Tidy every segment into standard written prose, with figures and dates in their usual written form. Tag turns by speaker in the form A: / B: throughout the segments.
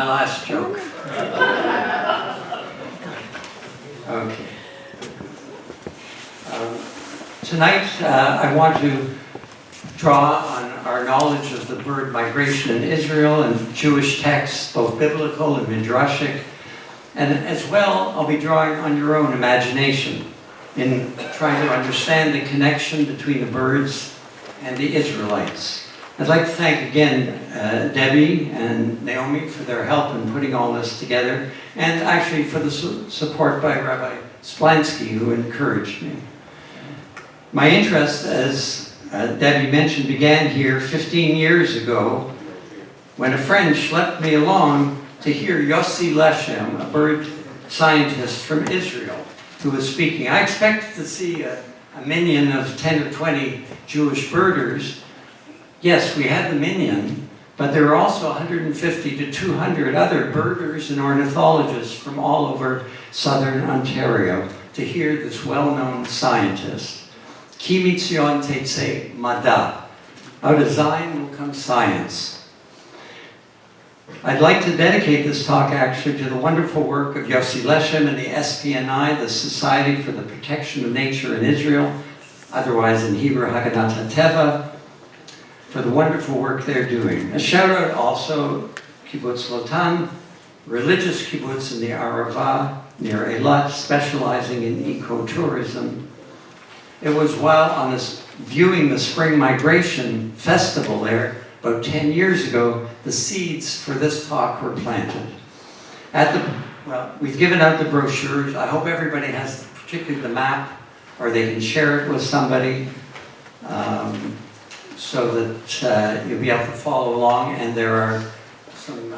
A: my last joke. Okay. Tonight, I want to draw on our knowledge of the bird migration in Israel and Jewish texts, both biblical and midrashic. And as well, I'll be drawing on your own imagination in trying to understand the connection between the birds and the Israelites. I'd like to thank again Debbie and Naomi for their help in putting all this together, and actually for the support by Rabbi Splansky, who encouraged me. My interest, as Debbie mentioned, began here 15 years ago when a friend schlepped me along to hear Yossi Leshem, a bird scientist from Israel, who was speaking. I expected to see a minyan of 10 or 20 Jewish birders. Yes, we had the minyan, but there were also 150 to 200 other birders and ornithologists from all over southern Ontario to hear this well-known scientist. Ki mitzion tetzei mada. Out of Zion will come science. I'd like to dedicate this talk actually to the wonderful work of Yossi Leshem and the SPNI, the Society for the Protection of Nature in Israel, otherwise in Hebrew Haganat HaTeva, for the wonderful work they're doing. A shout out also Kibbutz Lotan, religious kibbutz in the Arava near Eilat, specializing in ecotourism. It was while on this viewing the spring migration festival there, about 10 years ago, the seeds for this talk were planted. Well, we've given out the brochures. I hope everybody has particularly the map, or they can share it with somebody, so that you'll be able to follow along, and there are some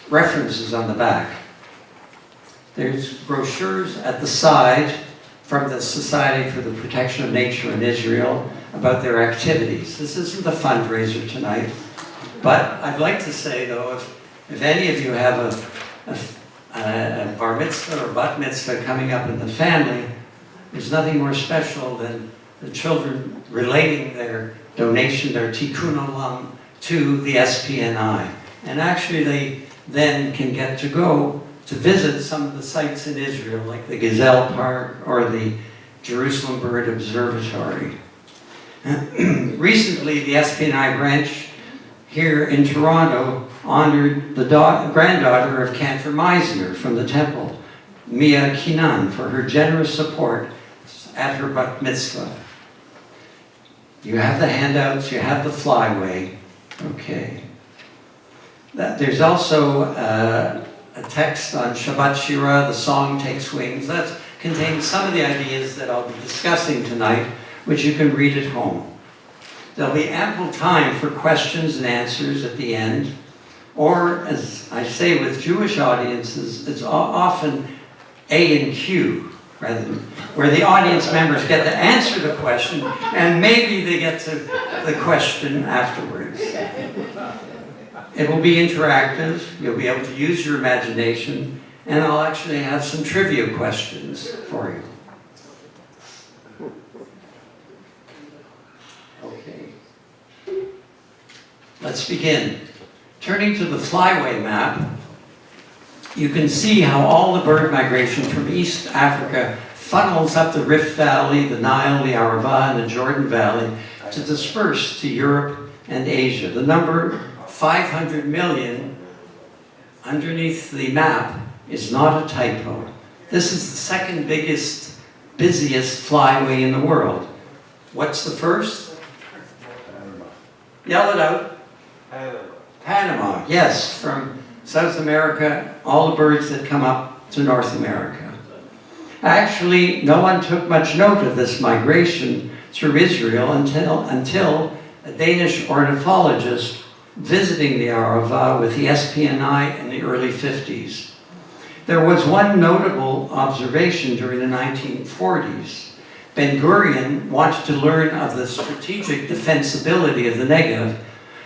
A: references on the back. There's brochures at the side from the Society for the Protection of Nature in Israel about their activities. This isn't a fundraiser tonight, but I'd like to say though, if any of you have a bar mitzvah or bat mitzvah coming up in the family, there's nothing more special than the children relating their donation, their tikkun olam, to the SPNI. And actually they then can get to go to visit some of the sites in Israel, like the Gazelle Park or the Jerusalem Bird Observatory. Recently, the SPNI branch here in Toronto honored the granddaughter of Cantor Meisner from the temple, Mia Kinan, for her generous support at her bat mitzvah. You have the handouts, you have the flyway. Okay. There's also a text on Shabbat Shira, the song takes wings. That contains some of the ideas that I'll be discussing tonight, which you can read at home. There'll be ample time for questions and answers at the end, or as I say with Jewish audiences, it's often A and Q, rather than where the audience members get to answer the question, and maybe they get to the question afterwards. It will be interactive, you'll be able to use your imagination, and I'll actually have some trivia questions for you. Okay. Let's begin. Turning to the flyway map, you can see how all the bird migration from East Africa funnels up the Rift Valley, the Nile, the Arava, and the Jordan Valley to disperse to Europe and Asia. The number 500 million underneath the map is not a typo. This is the second biggest, busiest flyway in the world. What's the first?
B: Panama.
A: Yell it out.
B: Panama.
A: Panama, yes, from South America, all the birds that come up to North America. Actually, no one took much note of this migration through Israel until a Danish ornithologist visiting the Arava with the SPNI in the early 50s. There was one notable observation during the 1940s. Ben-Gurion wanted to learn of the strategic defensibility of the Negev,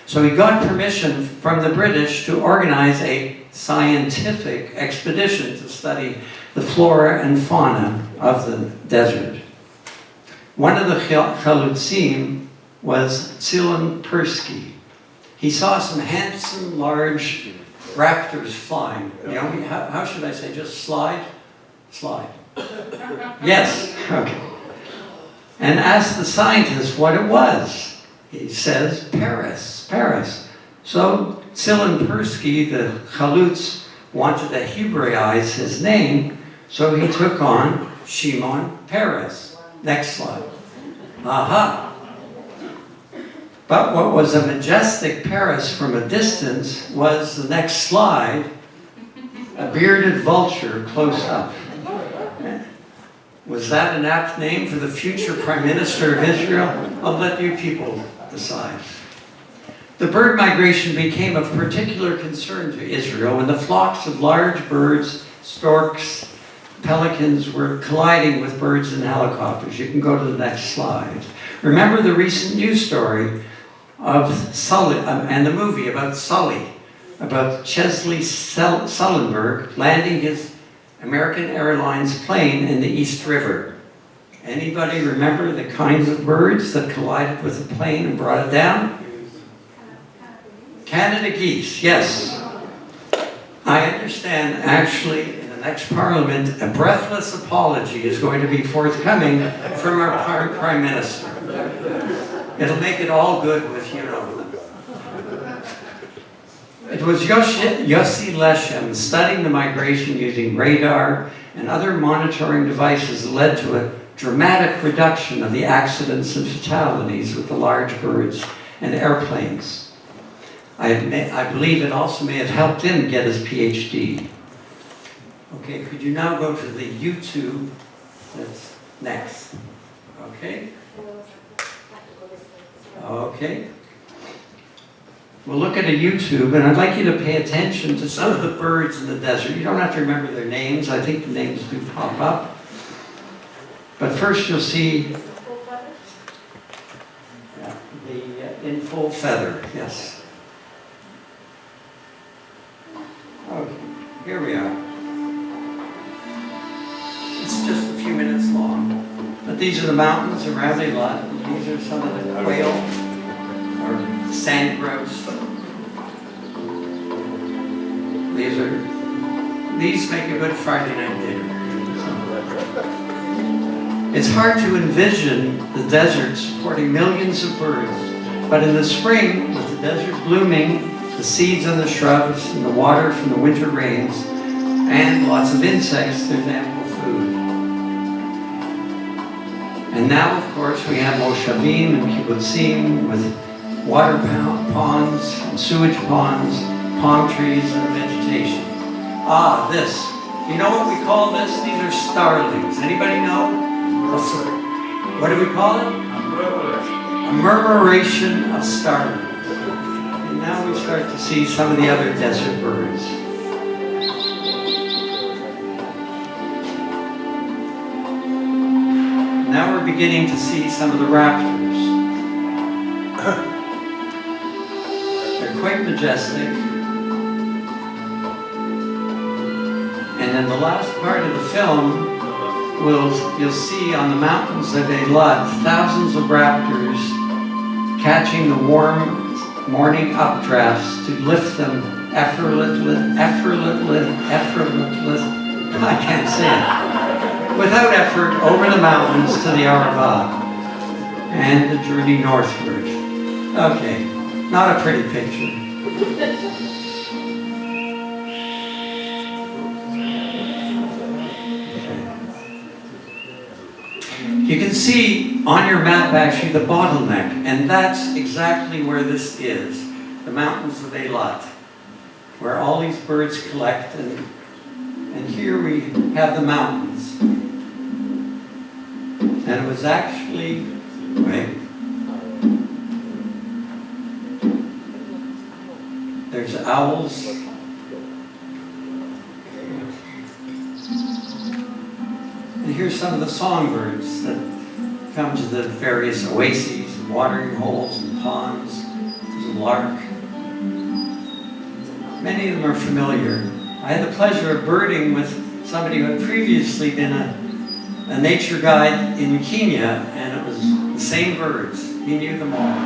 A: so he got permission from the British to organize a scientific expedition to study the flora and fauna of the desert. One of the chalutzim was Tzion Persky. He saw some handsome, large raptors flying. You know, how should I say? Just slide? Slide. Yes, okay. And asked the scientist what it was. He says, Paris, Paris. So Tsilin Persky, the Chalutz, wanted to Hebraize his name, so he took on Shimon Peres. Next slide. Aha. But what was a majestic Paris from a distance was the next slide, a bearded vulture close up. Was that an apt name for the future Prime Minister of Israel? I'll let you people decide. The bird migration became of particular concern to Israel when the flocks of large birds, storks, pelicans were colliding with birds in helicopters. You can go to the next slide. Remember the recent news story of Sully, and the movie about Sully, about Chesley Sullenberg landing his American Airlines plane in the East River. Anybody remember the kinds of birds that collided with the plane and brought it down? Canada geese, yes. I understand actually in the next Parliament a breathless apology is going to be forthcoming from our Prime Minister. It'll make it all good with you know. It was Yossi Leshem studying the migration using radar and other monitoring devices that led to a dramatic reduction of the accidents and fatalities with the large birds and airplanes. I believe it also may have helped him get his PhD. Okay, could you now go to the YouTube that's next? Okay. Okay. We'll look at a YouTube, and I'd like you to pay attention to some of the birds in the desert. You don't have to remember their names. I think the names do pop up. But first you'll see the in full feather, yes. Okay, here we are. It's just a few minutes long. But these are the mountains around Eilat. These are some of the quail or sand grouse. These make a good Friday night dinner. It's hard to envision the desert supporting millions of birds, but in the spring, with the desert blooming, the seeds on the shrubs, and the water from the winter rains, and lots of insects, there's ample food. And now, of course, we have moshavim and kibbutzim with water ponds, and sewage ponds, palm trees, and vegetation. Ah, this. You know what we call this? These are starlings. Anybody know? What do we call it? A murmuration of starlings. And now we start to see some of the other desert birds. Now we're beginning to see some of the raptors. They're quite majestic. And in the last part of the film, you'll see on the mountains of Eilat thousands of raptors catching the warm morning updrafts to lift them effortlessly, I can't say it, without effort over the mountains to the Arava and the journey northward. Okay, not a pretty picture. You can see on your map actually the bottleneck, and that's exactly where this is, the mountains of Eilat, where all these birds collect, and here we have the mountains. And it was actually, wait, there's owls. And here's some of the songbirds that come to the various oases, and watering holes, and ponds. There's a lark. Many of them are familiar. I had the pleasure of birding with somebody who had previously been a nature guide in Kenya, and it was the same birds. He knew them all.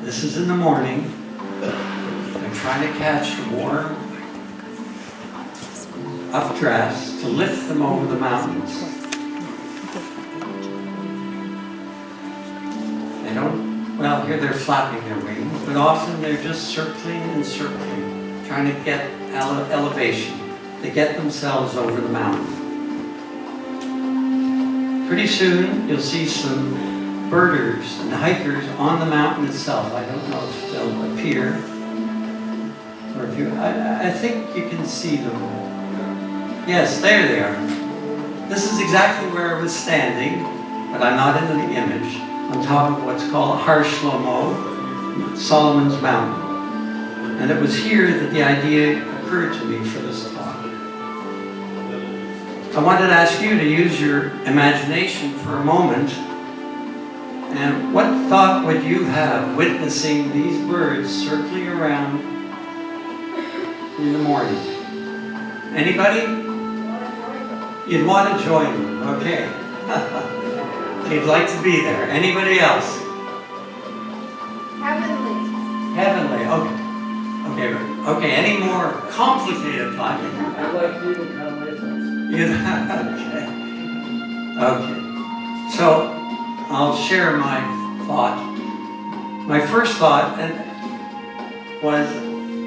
A: This is in the morning. They're trying to catch the warm updrafts to lift them over the mountains. They don't, well, here they're flapping their wings, but often they're just circling and circling, trying to get elevation, to get themselves over the mountain. Pretty soon, you'll see some birders and hikers on the mountain itself. I don't know if they'll appear, or if you, I think you can see them. Yes, there they are. This is exactly where I was standing, but I'm not in the image, on top of what's called Har Shlomo, Solomon's Mountain. And it was here that the idea occurred to me for this talk. I wanted to ask you to use your imagination for a moment. And what thought would you have witnessing these birds circling around in the morning? Anybody? You'd want to join them, okay. You'd like to be there. Anybody else?
C: Heavenly.
A: Heavenly, okay. Okay, any more complicated planning?
B: I'd like you to come with us.
A: Okay. So, I'll share my thought. My first thought was,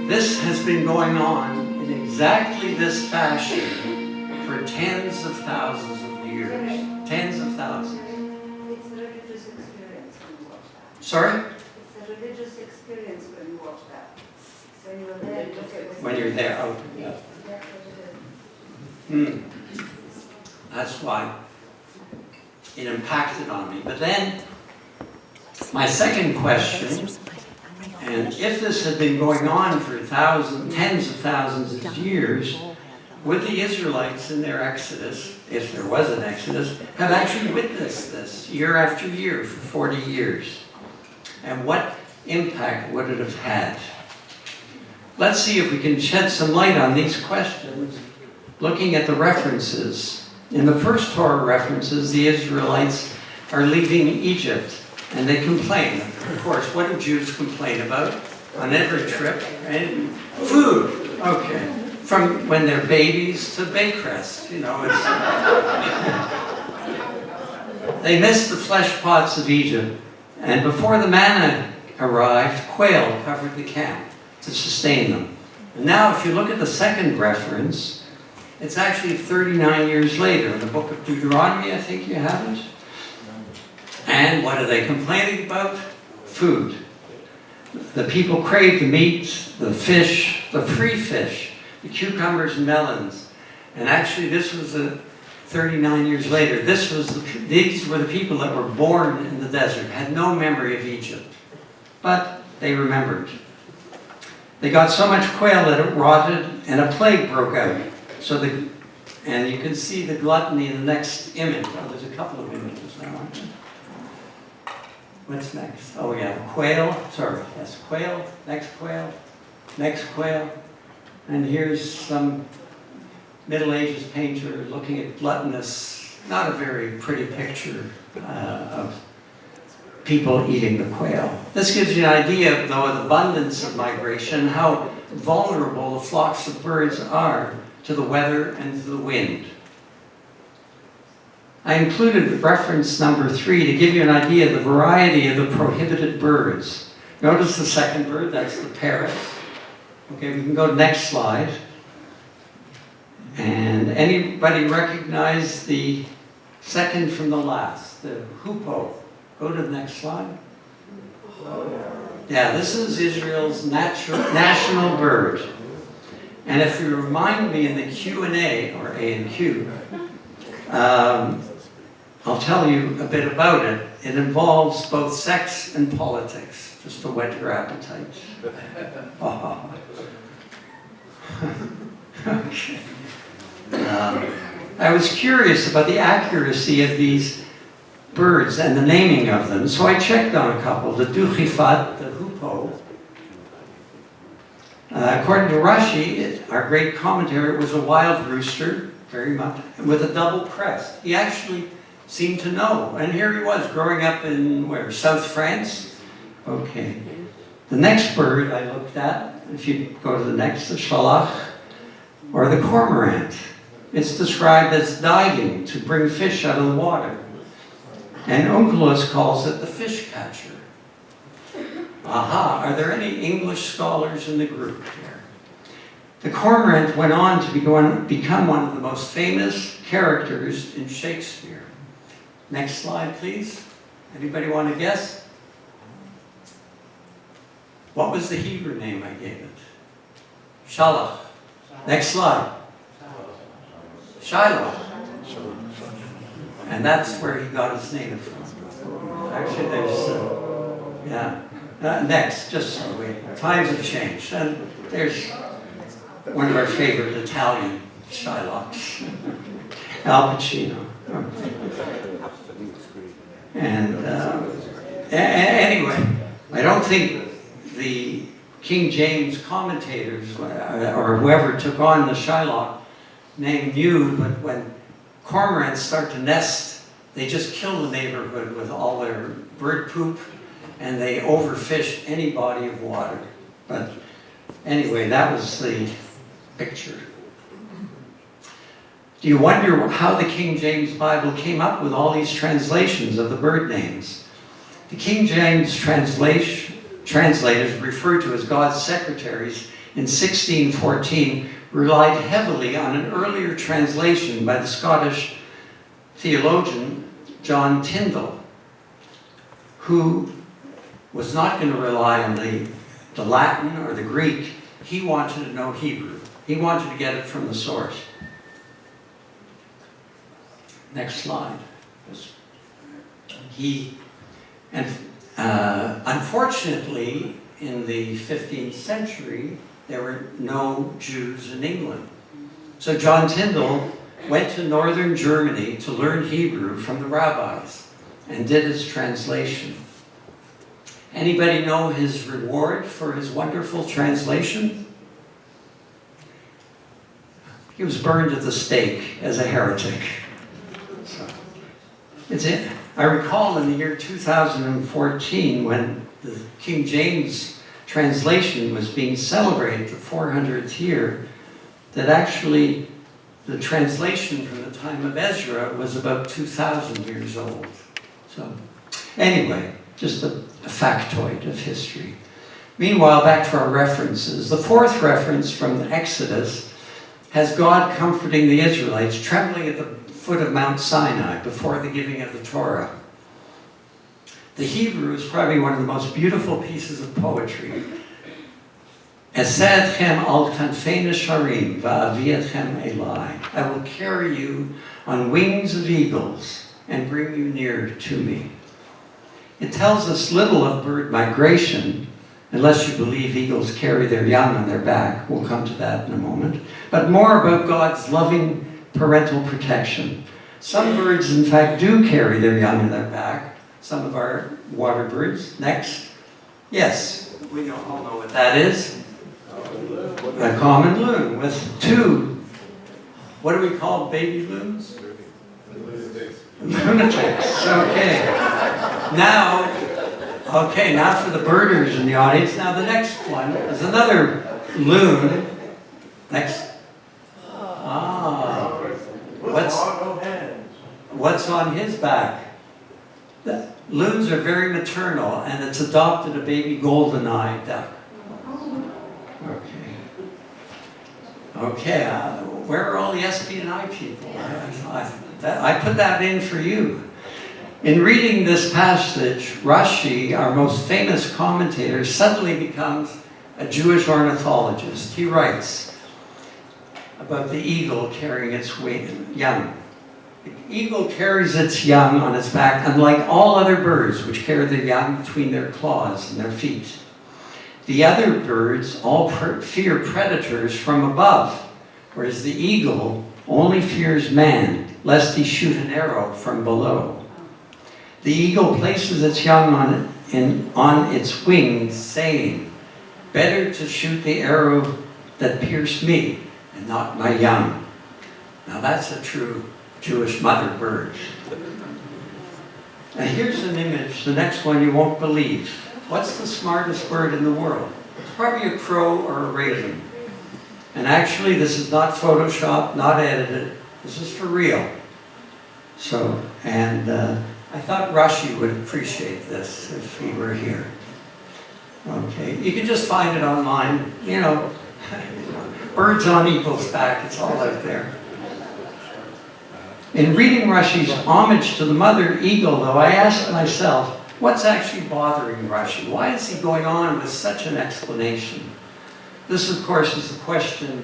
A: this has been going on in exactly this fashion for tens of thousands of years. Tens of thousands.
C: It's a religious experience when you watch that.
A: Sorry?
C: It's a religious experience when you watch that. When you were there, you look at it.
A: When you're there, okay, yeah.
C: That's what it is.
A: That's why it impacted on me. But then, my second question, and if this had been going on for tens of thousands of years, would the Israelites in their Exodus, if there was an Exodus, have actually witnessed this year after year for 40 years? And what impact would it have had? Let's see if we can shed some light on these questions, looking at the references. In the first Torah references, the Israelites are leaving Egypt, and they complain. Of course, what do Jews complain about on every trip? Right? Food. Okay. From when they're babies to Baycrest, you know. They missed the flesh pots of Egypt, and before the manna arrived, quail covered the camp to sustain them. And now, if you look at the second reference, it's actually 39 years later, in the book of Deuteronomy, I think you have it. And what are they complaining about? Food. The people craved the meat, the fish, the free fish, the cucumbers and melons. And actually, this was 39 years later. These were the people that were born in the desert, had no memory of Egypt. But they remembered. They got so much quail that it rotted, and a plague broke out. And you can see the gluttony in the next image. Oh, there's a couple of images now, aren't there? What's next? Oh yeah, quail. Sorry, yes, quail. Next quail. Next quail. And here's some Middle Ages painter looking at gluttonous, not a very pretty picture of people eating the quail. This gives you an idea, though, of the abundance of migration, how vulnerable the flocks of birds are to the weather and to the wind. I included reference number 3 to give you an idea of the variety of the prohibited birds. Notice the second bird, that's the parrot. Okay, we can go to the next slide. And anybody recognize the second from the last, the hoopoe? Go to the next slide. Yeah, this is Israel's national bird. And if you remind me in the Q&A, or A and Q, I'll tell you a bit about it. It involves both sex and politics, just to whet your appetite. Oh. Okay. I was curious about the accuracy of these birds and the naming of them, so I checked on a couple. The duchifat, the hoopoe. According to Rashi, our great commentator, it was a wild rooster, very much, with a double crest. He actually seemed to know, and here he was growing up in where, South France? Okay. The next bird I looked at, if you go to the next, the shalach, or the cormorant. It's described as diving to bring fish out of the water. And Onkelos calls it the fish catcher. Aha, are there any English scholars in the group here? The cormorant went on to become one of the most famous characters in Shakespeare. Next slide, please. Anybody want to guess? What was the Hebrew name I gave it? Shalach. Next slide. Shiloh. And that's where he got his name from. Actually, there's, next, just so times have changed. And there's one of our favorite Italian Shylocks, Al Pacino. And anyway, I don't think the King James commentators or whoever took on the Shylock name knew, but when cormorants start to nest, they just kill the neighborhood with all their bird poop, and they overfish any body of water. But anyway, that was the picture. Do you wonder how the King James Bible came up with all these translations of the bird names? The King James translators, referred to as God's secretaries in 1614, relied heavily on an earlier translation by the Scottish theologian John Tyndall, who was not going to rely on the Latin or the Greek. He wanted to know Hebrew. He wanted to get it from the source. Next slide. Unfortunately, in the 15th century, there were no Jews in England. So John Tyndall went to northern Germany to learn Hebrew from the rabbis and did his translation. Anybody know his reward for his wonderful translation? He was burned at the stake as a heretic. I recall in the year 2014, when the King James translation was being celebrated, the 400th year, that actually the translation from the time of Ezra was about 2,000 years old. So anyway, just a factoid of history. Meanwhile, back to our references. The fourth reference from the Exodus has God comforting the Israelites, trembling at the foot of Mount Sinai before the giving of the Torah. The Hebrew is probably one of the most beautiful pieces of poetry. Esedchem al kanfei nesharim va'avietchem elai. I will carry you on wings of eagles and bring you near to me. It tells us little of bird migration, unless you believe eagles carry their young on their back. We'll come to that in a moment. But more about God's loving parental protection. Some birds, in fact, do carry their young on their back. Some of our water birds. Next. Yes, we all know what that is. A common loon with two, what do we call baby loons? Lunatics. Okay. Now for the birders in the audience. Now the next one is another loon. Next. What's on his back? The loons are very maternal, and it's adopted a baby golden-eyed duck. Okay, where are all the SB&I people? I put that in for you. In reading this passage, Rashi, our most famous commentator, suddenly becomes a Jewish ornithologist. He writes about the eagle carrying its young. The eagle carries its young on its back, unlike all other birds, which carry their young between their claws and their feet. The other birds all fear predators from above, whereas the eagle only fears man, lest he shoot an arrow from below. The eagle places its young on its wings, saying, "Better to shoot the arrow that pierced me, and not my young." Now that's a true Jewish mother bird. Now here's an image, the next one you won't believe. what's the smartest bird in the world? It's probably a crow or a raven. And actually, this is not Photoshopped, not edited. This is for real. So, and I thought Rashi would appreciate this if he were here. Okay, you can just find it online. You know, birds on eagle's back, it's all out there. In reading Rashi's homage to the mother eagle, though, I asked myself, what's actually bothering Rashi? Why is he going on with such an explanation? This, of course, is the question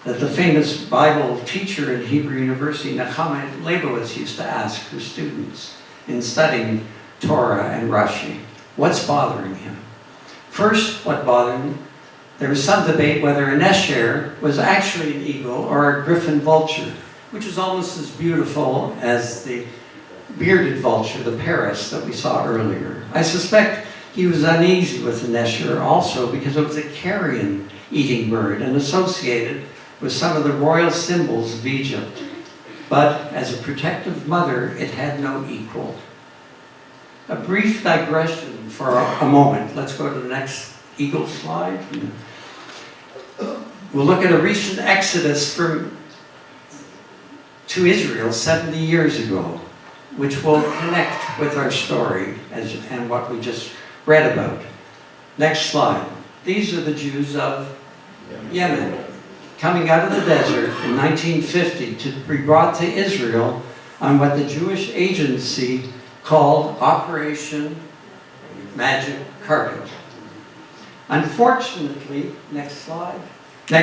A: that the famous Bible teacher at Hebrew University, Nechama Leibowitz, used to ask her students in studying Torah and Rashi. What's bothering him? First, what bothered him? There was some debate whether a nesher was actually an eagle or a griffin vulture, which is almost as beautiful as the bearded vulture, the Paris, that we saw earlier. I suspect he was uneasy with the nesher also because it was a carrion-eating bird and associated with some of the royal symbols of Egypt. But as a protective mother, it had no equal. A brief digression for a moment. Let's go to the next eagle slide. We'll look at a recent exodus to Israel 70 years ago, which will connect with our story and what we just read about. Next slide. These are the Jews of Yemen, coming out of the desert in 1950 to be brought to Israel on what the Jewish agency called Operation Magic Carpet. Unfortunately, next slide, the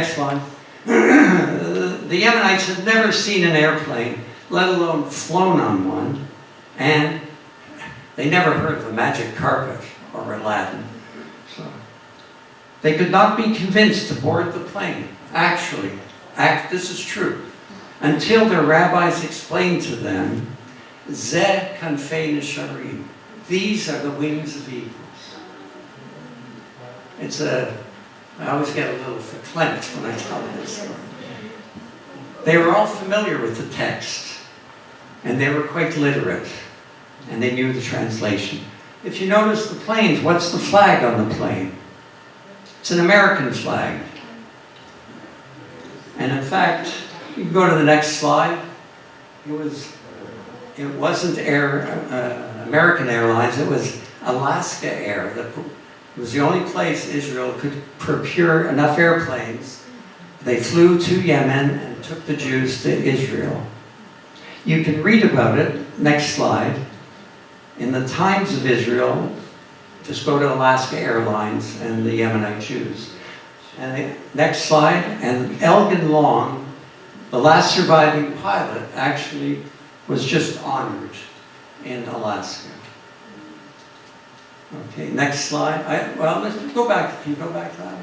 A: Yemenites had never seen an airplane, let alone flown on one, and they never heard of the magic carpet or Aladdin. So they could not be convinced to board the plane. Actually, this is true, until their rabbis explained to them, Zeh kanfei nesharim. These are the wings of eagles. I always get a little verklempt when I tell this story. They were all familiar with the text, and they were quite literate, and they knew the translation. If you notice the planes, what's the flag on the plane? It's an American flag. And in fact, you can go to the next slide. It wasn't American Airlines, it was Alaska Air. It was the only place Israel could procure enough airplanes. They flew to Yemen and took the Jews to Israel. You can read about it, next slide, in the Times of Israel. Just go to Alaska Airlines and the Yemenite Jews. And the next slide, and Elgin Long, the last surviving pilot, actually was just honored in Alaska. Okay, next slide. Let's go back. Can you go back to that?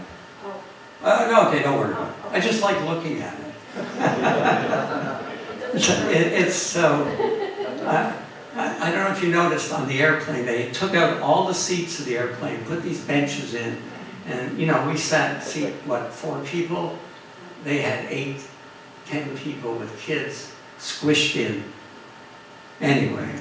A: No, okay, don't worry about it. I just like looking at it. It's so, I don't know if you noticed on the airplane, they took out all the seats of the airplane, put these benches in, and we sat, 4 people? They had 8, 10 people with kids squished in. Anyway,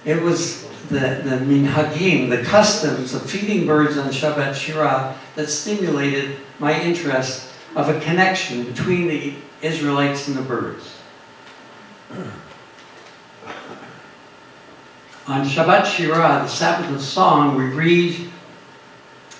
A: it was the minhagim, the customs of feeding birds on Shabbat Shirah that stimulated my interest of a connection between the Israelites and the birds. On Shabbat Shirah, the Sabbath of Song, we read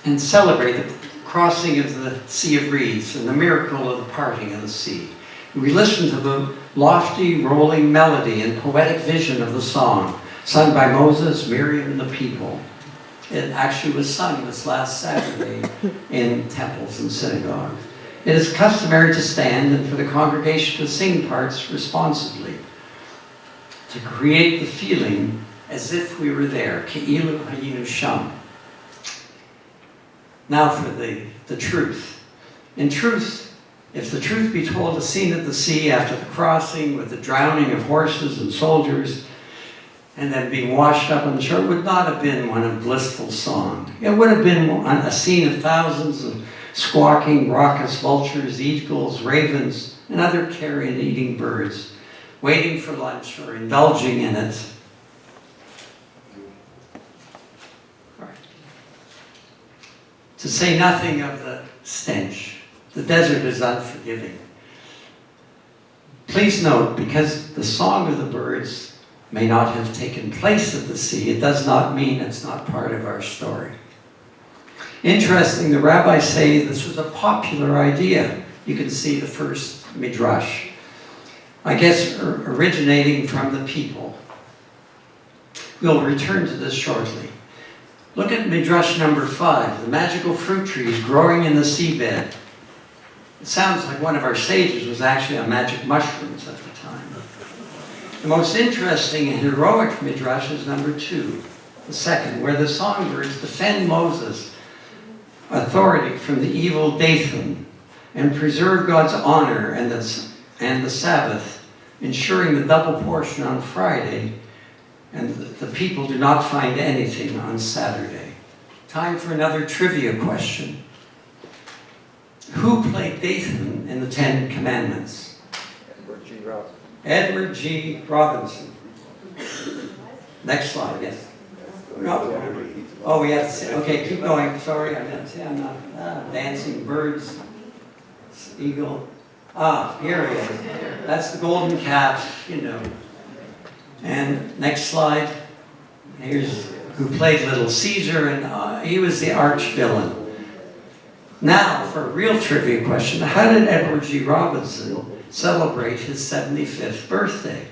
A: and celebrate the crossing of the Sea of Reeds and the miracle of the parting of the sea. We listen to the lofty, rolling melody and poetic vision of the song, sung by Moses, Miriam, and the people. It actually was sung this last Saturday in temples and synagogues. It is customary to stand and for the congregation to sing parts responsively, to create the feeling as if we were there, Ke'ilu hayinu sham. Now for the truth. In truth, if the truth be told, the scene at the sea after the crossing with the drowning of horses and soldiers and then being washed up on the shore would not have been one of blissful song. It would have been a scene of thousands of squawking, raucous vultures, eagles, ravens, and other carrion-eating birds waiting for lunch or indulging in it. to say nothing of the stench. The desert is unforgiving. Please note, because the song of the birds may not have taken place at the sea, it does not mean it's not part of our story. Interesting, the rabbis say this was a popular idea. You can see the first midrash. I guess originating from the people. We'll return to this shortly. Look at midrash number 5, the magical fruit trees growing in the seabed. It sounds like one of our sages was actually on magic mushrooms at the time. The most interesting and heroic midrash is number 2, the second, where the songbirds defend Moses' authority from the evil Dathan and preserve God's honor and the Sabbath, ensuring the double portion on Friday, and the people do not find anything on Saturday. Time for another trivia question. Who played Dathan in the Ten Commandments?
D: Edward G. Robinson.
A: Edward G. Robinson. Next slide, yes. No. Oh, we have to say, okay, keep going. Sorry, I didn't say I'm not. Dancing birds, eagle. Here he is. That's the golden calf, you know. And next slide. Here's who played Little Caesar, and he was the arch villain. Now, for a real trivia question, how did Edward G. Robinson celebrate his 75th birthday?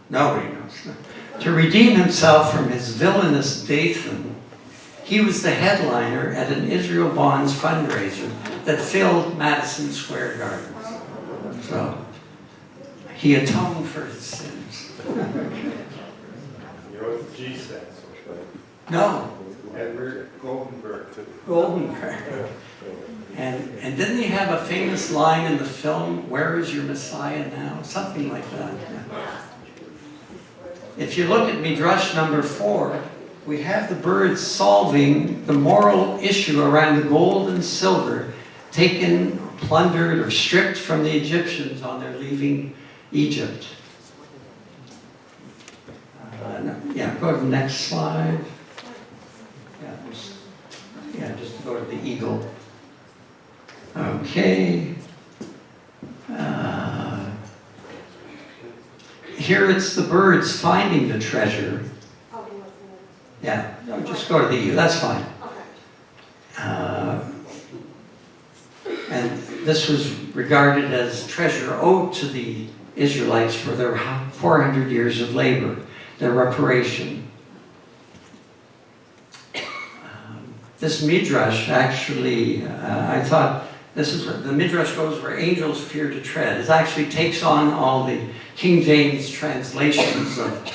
A: Nobody knows. To redeem himself from his villainous Dathan, he was the headliner at an Israel Bonds fundraiser that filled Madison Square Gardens. So, he atoned for his sins.
D: You know what the G stands for?
A: No.
D: Edward Goldenberg.
A: Goldenberg. And didn't he have a famous line in the film, "Where is your Messiah now?" Something like that. If you look at Midrash number 4, we have the birds solving the moral issue around the gold and silver taken, plundered, or stripped from the Egyptians on their leaving Egypt. Go to the next slide. Just go to the eagle. Okay. Here it's the birds finding the treasure. No, just go to the eagle. That's fine. And this was regarded as treasure owed to the Israelites for their 400 years of labor, their reparation. This midrash actually, I thought, this is where the midrash goes where angels fear to tread. It actually takes on all the King James translations of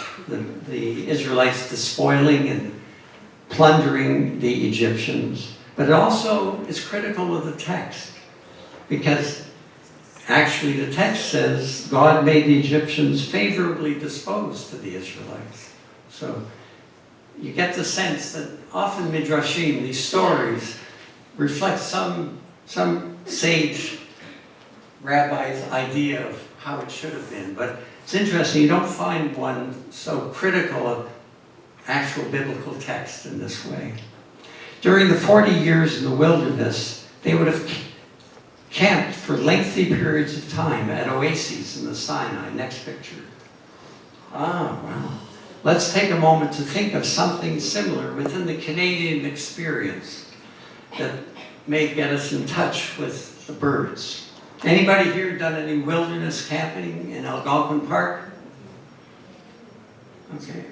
A: the Israelites despoiling and plundering the Egyptians. But it also is critical of the text, because actually the text says God made the Egyptians favorably disposed to the Israelites. So you get the sense that often midrashim, these stories, reflect some sage rabbi's idea of how it should have been. But it's interesting, you don't find one so critical of actual biblical text in this way. During the 40 years in the wilderness, they would have camped for lengthy periods of time at oases in the Sinai. Next picture. Well. Let's take a moment to think of something similar within the Canadian experience that may get us in touch with the birds. Anybody here done any wilderness camping in Algonquin Park? Okay.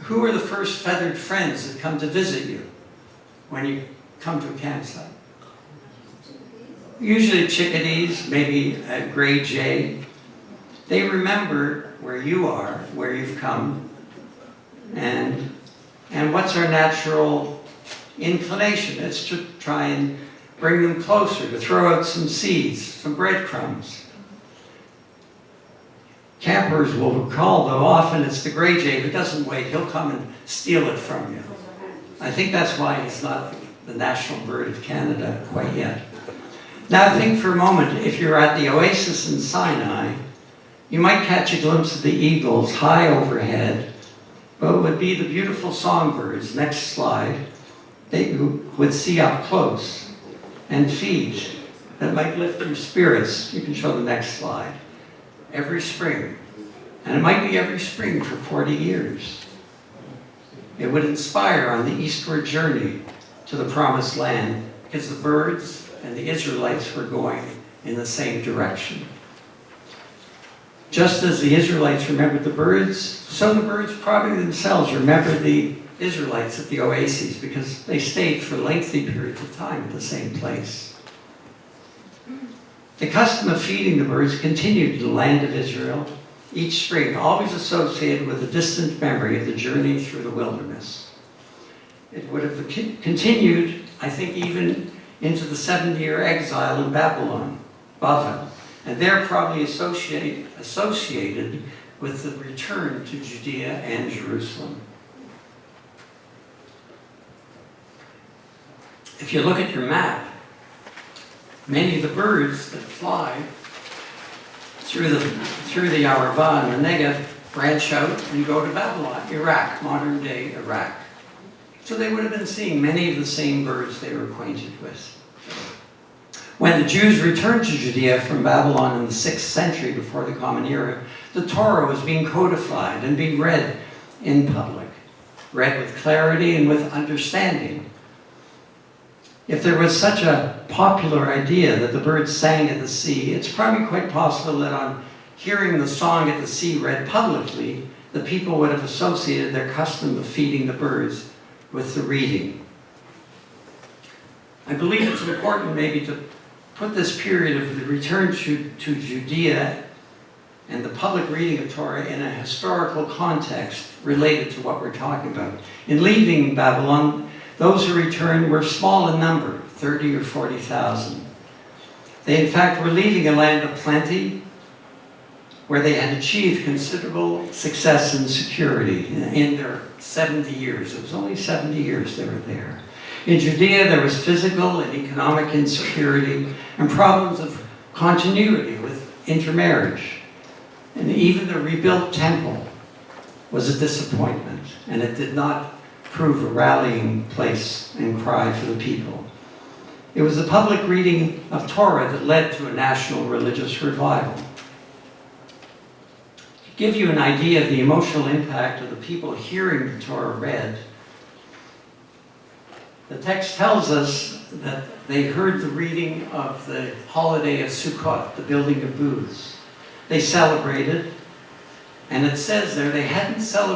A: Who are the first feathered friends that come to visit you when you come to a campsite? Usually chickadees, maybe a gray jay. They remember where you are, where you've come, and what's our natural inclination? It's to try and bring them closer, to throw out some seeds, some breadcrumbs. Campers will recall, though, often it's the gray jay who doesn't wait. He'll come and steal it from you. I think that's why he's not the national bird of Canada quite yet. Now think for a moment, if you're at the oasis in Sinai, you might catch a glimpse of the eagles high overhead, but it would be the beautiful songbirds, next slide, they would see up close and feed that might lift their spirits. You can show the next slide. Every spring. And it might be every spring for 40 years. It would inspire on the eastward journey to the promised land because the birds and the Israelites were going in the same direction. Just as the Israelites remembered the birds, so the birds probably themselves remembered the Israelites at the oases because they stayed for lengthy periods of time at the same place. The custom of feeding the birds continued in the land of Israel each spring, always associated with a distant memory of the journey through the wilderness. It would have continued, I think, even into the 7-year exile in Babylon, Babel, and they're probably associated with the return to Judea and Jerusalem. If you look at your map, many of the birds that fly through the Arava and the Negev branch out and go to Babylon, Iraq, modern day Iraq. So they would have been seeing many of the same birds they were acquainted with. When the Jews returned to Judea from Babylon in the 6th century before the Common Era, the Torah was being codified and being read in public, read with clarity and with understanding. If there was such a popular idea that the birds sang at the sea, it's probably quite possible that on hearing the song at the sea read publicly, the people would have associated their custom of feeding the birds with the reading. I believe it's important maybe to put this period of the return to Judea and the public reading of Torah in a historical context related to what we're talking about. In leaving Babylon, those who returned were small in number, 30 or 40,000. They in fact were leaving a land of plenty where they had achieved considerable success and security in their 70 years. It was only 70 years they were there. In Judea, there was physical and economic insecurity and problems of continuity with intermarriage. And even the rebuilt temple was a disappointment, and it did not prove a rallying place and cry for the people. It was the public reading of Torah that led to a national religious revival. To give you an idea of the emotional impact of the people hearing the Torah read, the text tells us that they heard the reading of the holiday of Sukkot, the building of booths. They celebrated, and it says there they hadn't celebrated